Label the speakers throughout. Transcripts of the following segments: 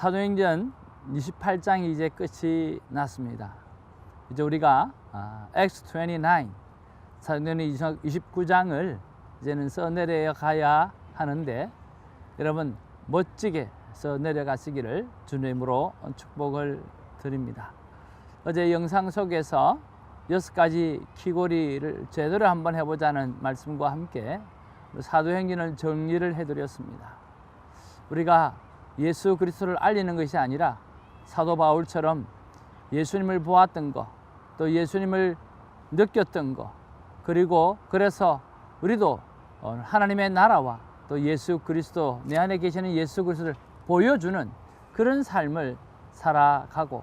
Speaker 1: 사도행전 28장이 이제 끝이 났습니다. 이제 우리가 Acts 29, 사도행전 29장을 이제는 써내려 가야 하는데, 여러분 멋지게 써내려가시기를 주님으로 축복을 드립니다. 어제 영상 속에서 6가지 키고리를 제대로 한번 해보자는 말씀과 함께 사도행전을 정리를 해드렸습니다. 우리가 예수 그리스도를 알리는 것이 아니라 사도 바울처럼 예수님을 보았던 것, 또 예수님을 느꼈던 것, 그리고 그래서 우리도 하나님의 나라와 또 예수 그리스도, 내 안에 계시는 예수 그리스도를 보여주는 그런 삶을 살아가고,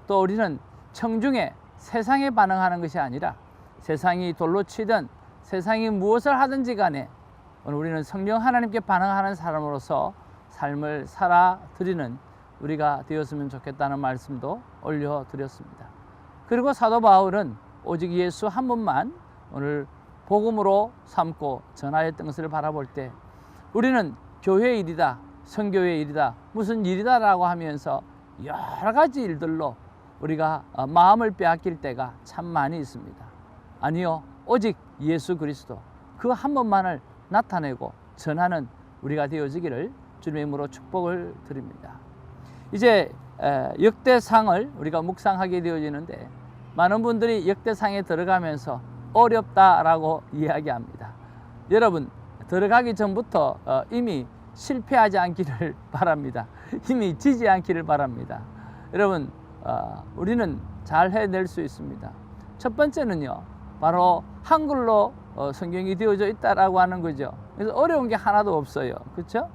Speaker 1: 또 우리는 청중에 세상에 반응하는 것이 아니라 세상이 돌로 치든 세상이 무엇을 하든지 간에 우리는 성령 하나님께 반응하는 사람으로서 삶을 살아드리는 우리가 되었으면 좋겠다는 말씀도 올려드렸습니다. 그리고 사도 바울은 오직 예수 한 분만 오늘 복음으로 삼고 전하였던 것을 바라볼 때, 우리는 교회 일이다, 선교회 일이다, 무슨 일이다 라고 하면서 여러 가지 일들로 우리가 마음을 빼앗길 때가 참 많이 있습니다. 아니요, 오직 예수 그리스도 그 한 번만을 나타내고 전하는 우리가 되어지기를 주님으로 축복을 드립니다. 이제 역대상을 우리가 묵상하게 되어지는데, 많은 분들이 역대상에 들어가면서 어렵다라고 이야기합니다. 여러분, 들어가기 전부터 이미 실패하지 않기를 바랍니다. 이미 지지 않기를 바랍니다. 여러분, 우리는 잘 해낼 수 있습니다. 첫 번째는요, 바로 한글로 성경이 되어져 있다라고 하는 거죠. 그래서 어려운 게 하나도 없어요. 그렇죠?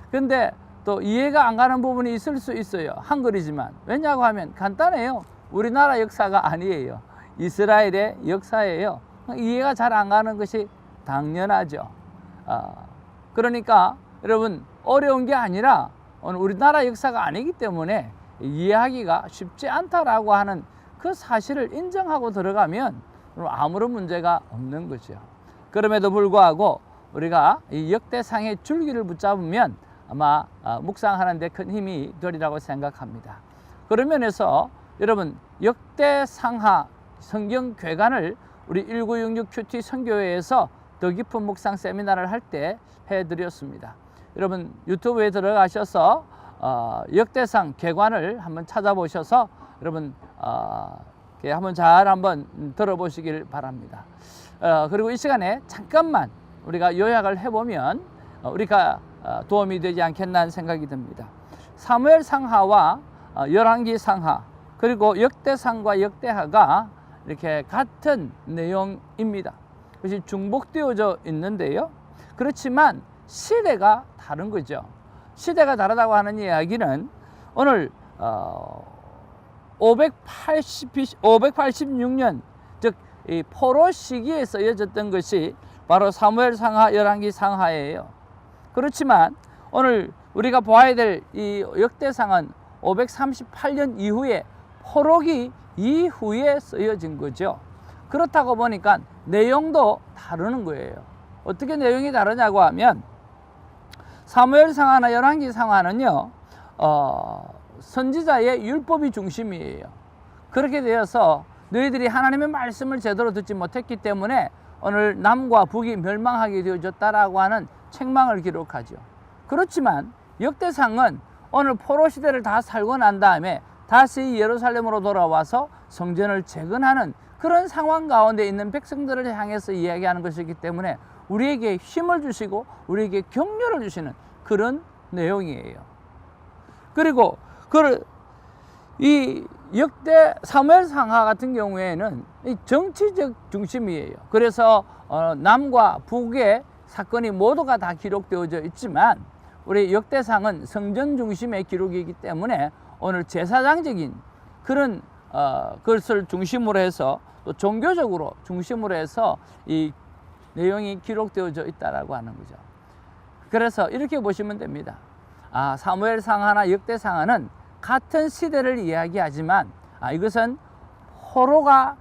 Speaker 1: 근데 또 이해가 안 가는 부분이 있을 수 있어요. 한글이지만. 왜냐고 하면 간단해요. 우리나라 역사가 아니에요. 이스라엘의 역사예요. 이해가 잘 안 가는 것이 당연하죠. 그러니까 여러분, 어려운 게 아니라 우리나라 역사가 아니기 때문에 이해하기가 쉽지 않다라고 하는 그 사실을 인정하고 들어가면 아무런 문제가 없는 거죠. 그럼에도 불구하고 우리가 이 역대상의 줄기를 붙잡으면 아마 묵상하는 데 큰 힘이 되리라고 생각합니다. 그런 면에서 여러분, 역대상하 성경 괴간을 우리 1966 큐티 선교회에서 더 깊은 묵상 세미나를 할 때 해드렸습니다. 여러분, 유튜브에 들어가셔서 역대상 괴관을 한번 찾아보셔서 여러분 한번 잘 한번 들어보시길 바랍니다. 그리고 이 시간에 잠깐만 우리가 요약을 해보면 우리가 도움이 되지 않겠나 하는 생각이 듭니다. 사무엘 상하와 열왕기 상하, 그리고 역대상과 역대하가 이렇게 같은 내용입니다. 그것이 중복되어져 있는데요. 그렇지만 시대가 다른 거죠. 시대가 다르다고 하는 이야기는 오늘 586년, 즉 이 포로 시기에 쓰여졌던 것이 바로 사무엘 상하, 열왕기 상하예요. 그렇지만 오늘 우리가 보아야 될 이 역대상은 538년 이후에 포로기 이후에 쓰여진 거죠. 그렇다고 보니까 내용도 다르는 거예요. 어떻게 내용이 다르냐고 하면, 사무엘 상하나 열왕기 상하는요, 선지자의 율법이 중심이에요. 그렇게 되어서 너희들이 하나님의 말씀을 제대로 듣지 못했기 때문에 오늘 남과 북이 멸망하게 되어졌다라고 하는 책망을 기록하죠. 그렇지만 역대상은 오늘 포로 시대를 다 살고 난 다음에 다시 예루살렘으로 돌아와서 성전을 재건하는 그런 상황 가운데 있는 백성들을 향해서 이야기하는 것이기 때문에 우리에게 힘을 주시고 우리에게 격려를 주시는 그런 내용이에요. 그리고 이 역대 사무엘 상하 같은 경우에는 이 정치적 중심이에요. 그래서 남과 북의 사건이 모두가 다 기록되어져 있지만, 우리 역대상은 성전 중심의 기록이기 때문에 오늘 제사장적인 그런 것을 중심으로 해서, 또 종교적으로 중심으로 해서 이 내용이 기록되어져 있다라고 하는 거죠. 그래서 이렇게 보시면 됩니다. 사무엘 상하나 역대 상하는 같은 시대를 이야기하지만 이것은 포로가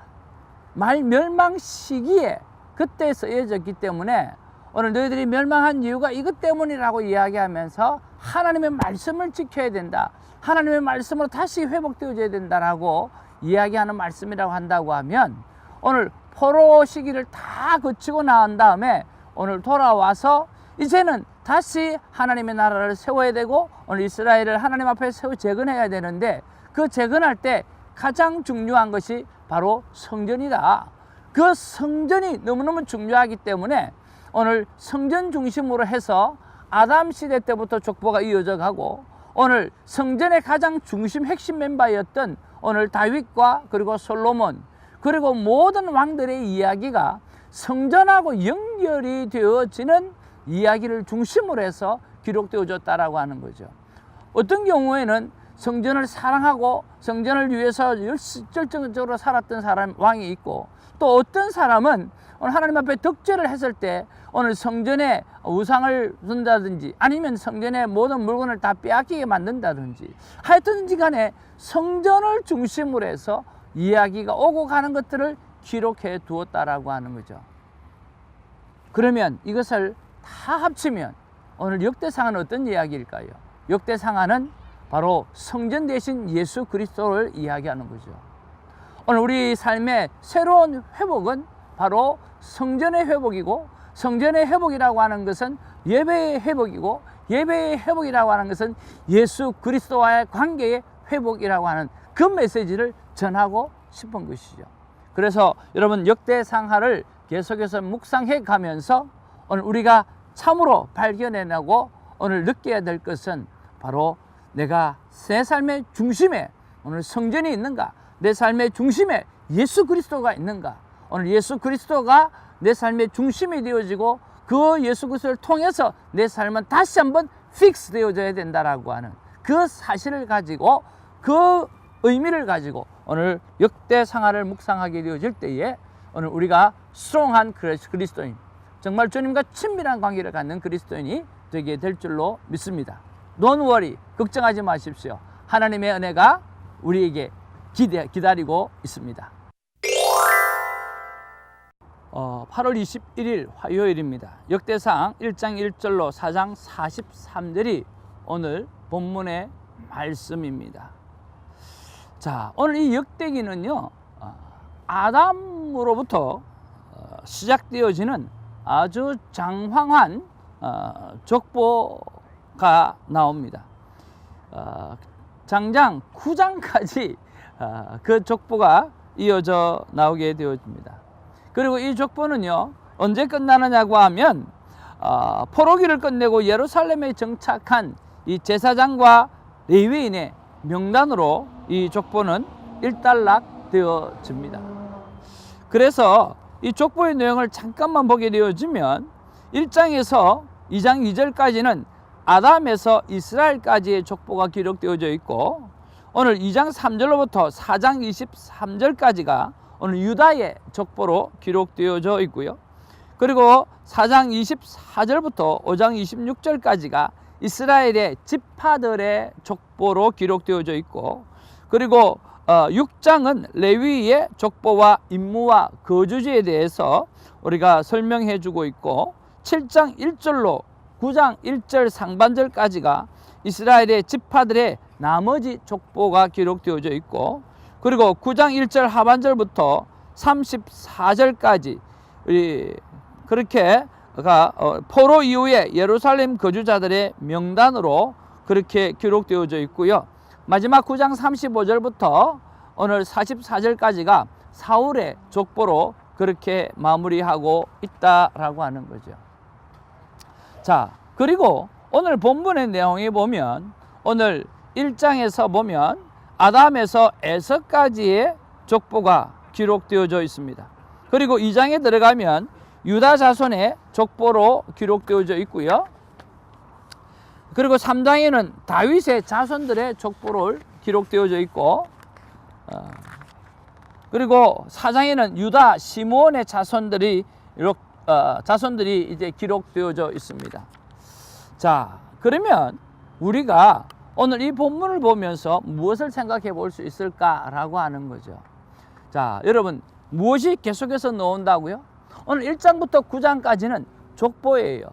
Speaker 1: 멸망 시기에 그때 쓰여졌기 때문에 오늘 너희들이 멸망한 이유가 이것 때문이라고 이야기하면서 하나님의 말씀을 지켜야 된다. 하나님의 말씀으로 다시 회복되어져야 된다라고 이야기하는 말씀이라고 한다고 하면 오늘 포로 시기를 다 거치고 나온 다음에 오늘 돌아와서 이제는 다시 하나님의 나라를 세워야 되고 오늘 이스라엘을 하나님 앞에 세워 재건해야 되는데 그 재건할 때 가장 중요한 것이 바로 성전이다. 그 성전이 너무너무 중요하기 때문에 오늘 성전 중심으로 해서 아담 시대 때부터 족보가 이어져 가고 오늘 성전의 가장 중심 핵심 멤버였던 오늘 다윗과 그리고 솔로몬 그리고 모든 왕들의 이야기가 성전하고 연결이 되어지는 이야기를 중심으로 해서 기록되어졌다라고 하는 거죠. 어떤 경우에는 성전을 사랑하고 성전을 위해서 열정적으로 살았던 사람 왕이 있고 또 어떤 사람은 오늘 하나님 앞에 덕죄를 했을 때 오늘 성전에 우상을 둔다든지 아니면 성전의 모든 물건을 다 빼앗기게 만든다든지 하여튼지 간에 성전을 중심으로 해서 이야기가 오고 가는 것들을 기록해 두었다라고 하는 거죠. 그러면 이것을 다 합치면 오늘 역대상은 어떤 이야기일까요? 역대상은 바로 성전 대신 예수 그리스도를 이야기하는 거죠. 오늘 우리 삶의 새로운 회복은 바로 성전의 회복이고 성전의 회복이라고 하는 것은 예배의 회복이고 예배의 회복이라고 하는 것은 예수 그리스도와의 관계의 회복이라고 하는 그 메시지를 전하고 싶은 것이죠. 그래서 여러분 역대상하를 계속해서 묵상해 가면서 오늘 우리가 참으로 발견해내고 오늘 느껴야 될 것은 바로 내가 내 삶의 중심에 오늘 성전이 있는가, 내 삶의 중심에 예수 그리스도가 있는가, 오늘 예수 그리스도가 내 삶의 중심이 되어지고 그 예수 그리스도를 통해서 내 삶은 다시 한번 픽스 되어져야 된다라고 하는 그 사실을 가지고 그 의미를 가지고 오늘 역대상하를 묵상하게 되어질 때에 오늘 우리가 스트롱한 그리스도인, 정말 주님과 친밀한 관계를 갖는 그리스도인이 되게 될 줄로 믿습니다. Don't worry, 걱정하지 마십시오. 하나님의 은혜가 우리에게 기다리고 있습니다. 8월 21일 화요일입니다. 역대상 1장 1절로 4장 43절이 오늘 본문의 말씀입니다. 자, 오늘 이 역대기는요, 아담으로부터 시작되어지는 아주 장황한 족보가 나옵니다. 장장 9장까지 그 족보가 이어져 나오게 되어집니다. 그리고 이 족보는요, 언제 끝나느냐고 하면 포로기를 끝내고 예루살렘에 정착한 이 제사장과 레위인의 명단으로 이 족보는 일단락되어집니다. 그래서 이 족보의 내용을 잠깐만 보게 되어지면 1장에서 2장 2절까지는 아담에서 이스라엘까지의 족보가 기록되어져 있고 오늘 2장 3절로부터 4장 23절까지가 오늘 유다의 족보로 기록되어져 있고요. 그리고 4장 24절부터 5장 26절까지가 이스라엘의 지파들의 족보로 기록되어져 있고 그리고 6장은 레위의 족보와 임무와 거주지에 대해서 우리가 설명해 주고 있고 7장 1절로 9장 1절 상반절까지가 이스라엘의 지파들의 나머지 족보가 기록되어져 있고 그리고 9장 1절 하반절부터 34절까지 그렇게 포로 이후에 예루살렘 거주자들의 명단으로 그렇게 기록되어져 있고요. 마지막 9장 35절부터 오늘 44절까지가 사울의 족보로 그렇게 마무리하고 있다라고 하는 거죠. 자, 그리고 오늘 본문의 내용에 보면 오늘 1장에서 보면 아담에서 에서까지의 족보가 기록되어져 있습니다. 그리고 2장에 들어가면 유다 자손의 족보로 기록되어져 있고요. 그리고 3장에는 다윗의 자손들의 족보를 기록되어져 있고 그리고 4장에는 유다 시므온의 자손들이 이제 기록되어져 있습니다. 자, 그러면 우리가 오늘 이 본문을 보면서 무엇을 생각해 볼 수 있을까라고 하는 거죠. 자, 여러분 무엇이 계속해서 나온다고요? 오늘 1장부터 9장까지는 족보예요.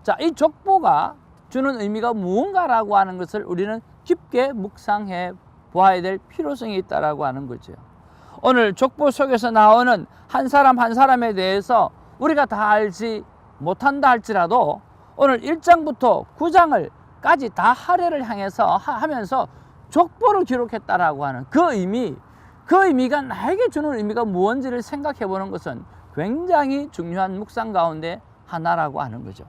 Speaker 1: 자, 이 족보가 주는 의미가 무언가라고 하는 것을 우리는 깊게 묵상해 보아야 될 필요성이 있다라고 하는 거죠. 오늘 족보 속에서 나오는 한 사람 한 사람에 대해서 우리가 다 알지 못한다 할지라도 오늘 1장부터 9장을까지 다 할애를 향해서 하면서 족보를 기록했다라고 하는 그 의미가 나에게 주는 의미가 무언지를 생각해 보는 것은 굉장히 중요한 묵상 가운데 하나라고 하는 거죠.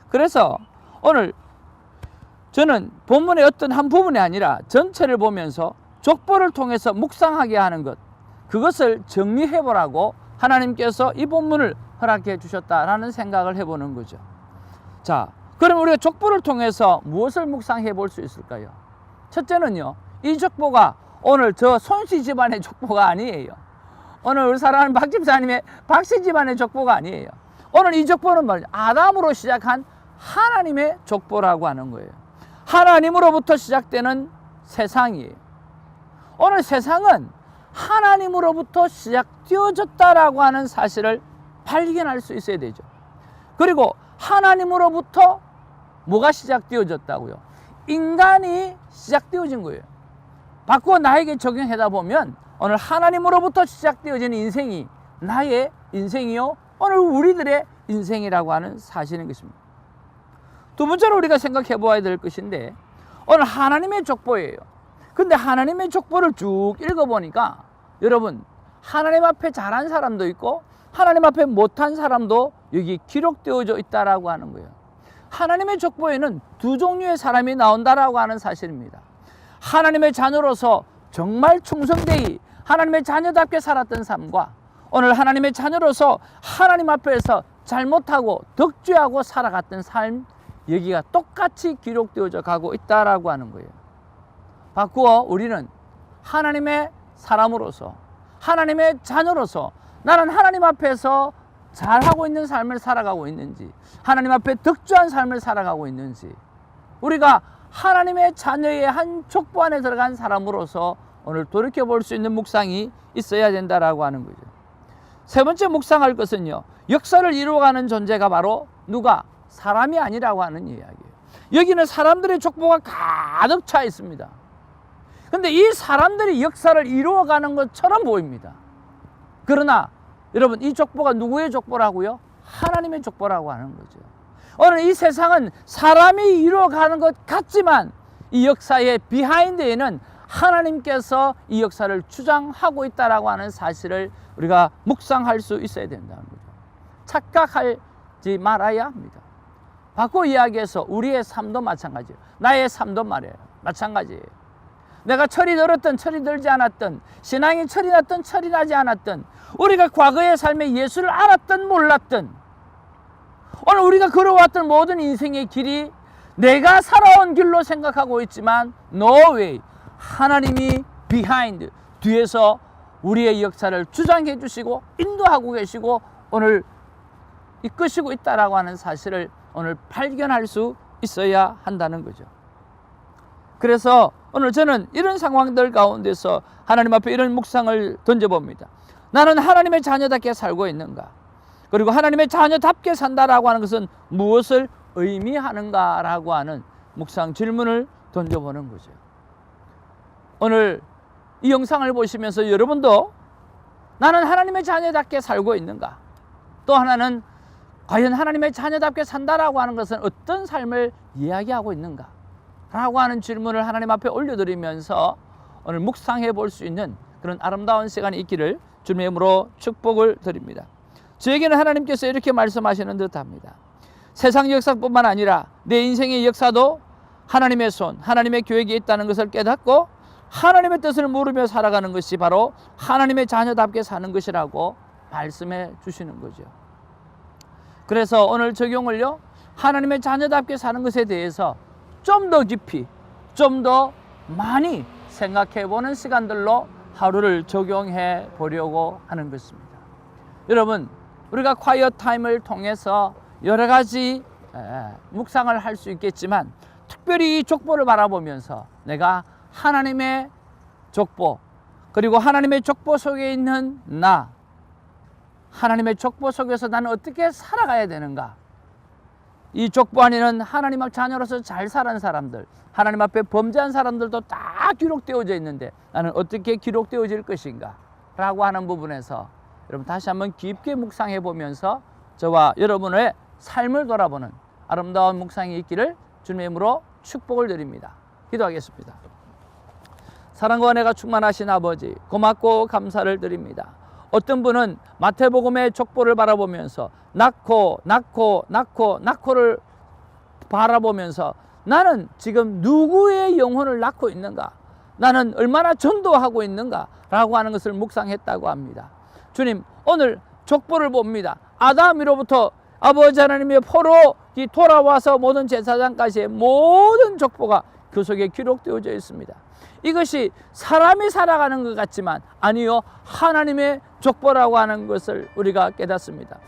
Speaker 1: 그래서 오늘 저는 본문의 어떤 한 부분이 아니라 전체를 보면서 족보를 통해서 묵상하게 하는 것, 그것을 정리해 보라고 하나님께서 이 본문을 허락해 주셨다라는 생각을 해보는 거죠. 자, 그럼 우리가 족보를 통해서 무엇을 묵상해 볼 수 있을까요? 첫째는요, 이 족보가 오늘 저 손씨 집안의 족보가 아니에요. 오늘 우리 사랑하는 박 집사님의 박씨 집안의 족보가 아니에요. 오늘 이 족보는 뭐냐? 아담으로 시작한 하나님의 족보라고 하는 거예요. 하나님으로부터 시작되는 세상이에요. 오늘 세상은 하나님으로부터 시작되어졌다라고 하는 사실을 발견할 수 있어야 되죠. 그리고 하나님으로부터 뭐가 시작되어졌다고요? 인간이 시작되어진 거예요. 바꾸어 나에게 적용하다 보면 오늘 하나님으로부터 시작되어진 인생이 나의 인생이요, 오늘 우리들의 인생이라고 하는 사실인 것입니다. 두 번째로 우리가 생각해 보아야 될 것인데, 오늘 하나님의 족보예요. 근데 하나님의 족보를 쭉 읽어보니까 여러분, 하나님 앞에 잘한 사람도 있고 하나님 앞에 못한 사람도 여기 기록되어져 있다라고 하는 거예요. 하나님의 족보에는 두 종류의 사람이 나온다라고 하는 사실입니다. 하나님의 자녀로서 정말 충성되이 하나님의 자녀답게 살았던 삶과 오늘 하나님의 자녀로서 하나님 앞에서 잘못하고 덕죄하고 살아갔던 삶, 여기가 똑같이 기록되어져 가고 있다라고 하는 거예요. 바꾸어 우리는 하나님의 사람으로서, 하나님의 자녀로서 나는 하나님 앞에서 잘하고 있는 삶을 살아가고 있는지, 하나님 앞에 덕죄한 삶을 살아가고 있는지, 우리가 하나님의 자녀의 한 족보 안에 들어간 사람으로서 오늘 돌이켜볼 수 있는 묵상이 있어야 된다라고 하는 거죠. 세 번째 묵상할 것은요, 역사를 이루어가는 존재가 바로 누가? 사람이 아니라고 하는 이야기예요. 여기는 사람들의 족보가 가득 차 있습니다. 근데 이 사람들이 역사를 이루어가는 것처럼 보입니다. 그러나 여러분, 이 족보가 누구의 족보라고요? 하나님의 족보라고 하는 거죠. 오늘 이 세상은 사람이 이루어가는 것 같지만 이 역사의 비하인드에는 하나님께서 이 역사를 주장하고 있다라고 하는 사실을 우리가 묵상할 수 있어야 된다는 거죠. 착각하지 말아야 합니다. 바꿔 이야기해서 우리의 삶도 마찬가지예요. 나의 삶도 말이에요. 마찬가지예요. 내가 철이 들었든 철이 들지 않았든, 신앙이 철이 났든 철이 나지 않았든, 우리가 과거의 삶에 예수를 알았든 몰랐든, 오늘 우리가 걸어왔던 모든 인생의 길이 내가 살아온 길로 생각하고 있지만 no way, 하나님이 behind, 뒤에서 우리의 역사를 주장해 주시고 인도하고 계시고 오늘 이끄시고 있다라고 하는 사실을 오늘 발견할 수 있어야 한다는 거죠. 그래서 오늘 저는 이런 상황들 가운데서 하나님 앞에 이런 묵상을 던져봅니다. 나는 하나님의 자녀답게 살고 있는가? 그리고 하나님의 자녀답게 산다라고 하는 것은 무엇을 의미하는가라고 하는 묵상 질문을 던져보는 거죠. 오늘 이 영상을 보시면서 여러분도 나는 하나님의 자녀답게 살고 있는가? 또 하나는 과연 하나님의 자녀답게 산다라고 하는 것은 어떤 삶을 이야기하고 있는가? 라고 하는 질문을 하나님 앞에 올려드리면서 오늘 묵상해 볼 수 있는 그런 아름다운 시간이 있기를 주님의 이름으로 축복을 드립니다. 저에게는 하나님께서 이렇게 말씀하시는 듯합니다. 세상 역사뿐만 아니라 내 인생의 역사도 하나님의 손, 하나님의 계획이 있다는 것을 깨닫고 하나님의 뜻을 물으며 살아가는 것이 바로 하나님의 자녀답게 사는 것이라고 말씀해 주시는 거죠. 그래서 오늘 적용을요, 하나님의 자녀답게 사는 것에 대해서 좀 더 깊이, 좀 더 많이 생각해 보는 시간들로 하루를 적용해 보려고 하는 것입니다. 여러분, 우리가 콰이어 타임을 통해서 여러 가지 묵상을 할 수 있겠지만 특별히 이 족보를 바라보면서 내가 하나님의 족보, 그리고 하나님의 족보 속에 있는 나, 하나님의 족보 속에서 나는 어떻게 살아가야 되는가, 이 족보 안에는 하나님 앞 자녀로서 잘 살은 사람들, 하나님 앞에 범죄한 사람들도 다 기록되어져 있는데 나는 어떻게 기록되어질 것인가 라고 하는 부분에서 여러분 다시 한번 깊게 묵상해 보면서 저와 여러분의 삶을 돌아보는 아름다운 묵상이 있기를 주님의 이름으로 축복을 드립니다. 기도하겠습니다. 사랑과 은혜가 충만하신 아버지, 고맙고 감사를 드립니다. 어떤 분은 마태복음의 족보를 바라보면서 낳고를 바라보면서 나는 지금 누구의 영혼을 낳고 있는가, 나는 얼마나 전도하고 있는가 라고 하는 것을 묵상했다고 합니다. 주님, 오늘 족보를 봅니다. 아담으로부터 아버지 하나님의 포로 돌아와서 모든 제사장까지의 모든 족보가 그 속에 기록되어져 있습니다. 이것이 사람이 살아가는 것 같지만 아니요, 하나님의 족보라고 하는 것을 우리가 깨닫습니다.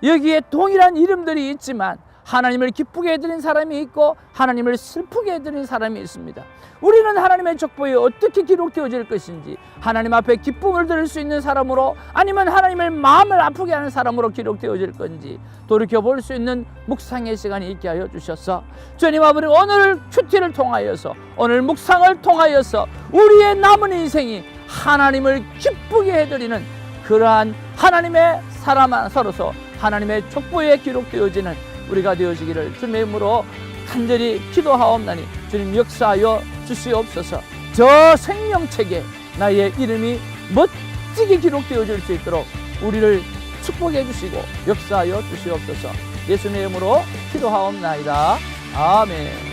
Speaker 1: 여기에 동일한 이름들이 있지만 하나님을 기쁘게 해드린 사람이 있고 하나님을 슬프게 해드린 사람이 있습니다. 우리는 하나님의 족보에 어떻게 기록되어질 것인지, 하나님 앞에 기쁨을 드릴 수 있는 사람으로 아니면 하나님의 마음을 아프게 하는 사람으로 기록되어질 건지 돌이켜볼 수 있는 묵상의 시간이 있게 하여 주셔서 주님 아버지, 오늘 큐티를 통하여서, 오늘 묵상을 통하여서 우리의 남은 인생이 하나님을 기쁘게 해드리는 그러한 하나님의 사람 서로서 하나님의 족보에 기록되어지는 우리가 되어지기를 주님의 이름으로 간절히 기도하옵나니 주님 역사하여 주시옵소서. 저 생명책에 나의 이름이 멋지게 기록되어질 수 있도록 우리를 축복해 주시고 역사하여 주시옵소서. 예수님의 이름으로 기도하옵나이다. 아멘.